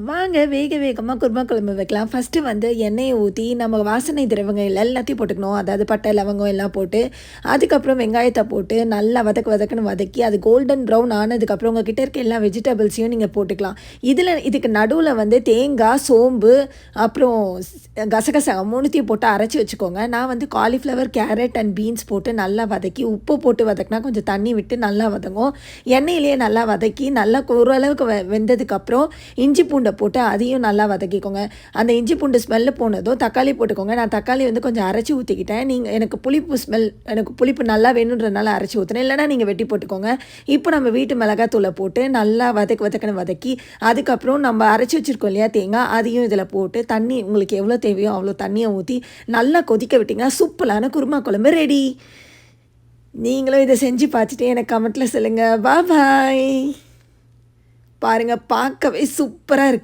வாங்க வேக வேகமாக குருமா குழம்பு வைக்கலாம். ஃபஸ்ட்டு வந்து எண்ணெயை ஊற்றி நம்ம வாசனை திரவங்கள் எல்லாத்தையும் போட்டுக்கணும். அதாவது பட்டை, லவங்கம் எல்லாம் போட்டு, அதுக்கப்புறம் வெங்காயத்தை போட்டு நல்லா வதக்குன்னு வதக்கி, அது கோல்டன் ப்ரௌன் ஆனதுக்கப்புறம் உங்ககிட்ட இருக்க எல்லா வெஜிடபிள்ஸையும் நீங்கள் போட்டுக்கலாம். இதுக்கு நடுவில் வந்து தேங்காய், சோம்பு, அப்புறம் கசகசா மூணுத்தையும் போட்டு அரைச்சி வச்சுக்கோங்க. நான் வந்து காலிஃப்ளவர், கேரட் அண்ட் பீன்ஸ் போட்டு நல்லா வதக்கி, உப்பு போட்டு வதக்கினா கொஞ்சம் தண்ணி விட்டு நல்லா வதங்கும். எண்ணெயிலேயே நல்லா வதக்கி, நல்லா ஓரளவுக்கு வெந்ததுக்கப்புறம் இஞ்சி பூண்டை போட்டு அதையும் நல்லா வதக்கிக்கோங்க. அந்த இஞ்சி பூண்டு ஸ்மெல்லு போனதும் தக்காளி போட்டுக்கோங்க. நான் தக்காளி வந்து கொஞ்சம் அரைச்சி ஊற்றிக்கிட்டேன். எனக்கு புளிப்பு நல்லா வேணுன்றதுனால அரைச்சி ஊற்றுனேன். இல்லைனா நீங்கள் வெட்டி போட்டுக்கோங்க. இப்போ நம்ம வீட்டு மிளகாத்தூளை போட்டு நல்லா வதக்குன்னு வதக்கி, அதுக்கப்புறம் நம்ம அரைச்சி வச்சுருக்கோம் இல்லையா தேங்காய், அதையும் இதில் போட்டு தண்ணி உங்களுக்கு எவ்வளோ தேவையோ அவ்வளோ தண்ணியை ஊற்றி நல்லா கொதிக்க விட்டிங்கன்னா சூப்பரான குருமா குழம்பு ரெடி. நீங்களும் இதை செஞ்சு பார்த்துட்டு எனக்கு கமெண்ட்டில் சொல்லுங்கள். பாய். பாருங்கள், பார்க்கவே சூப்பராக இருக்குது.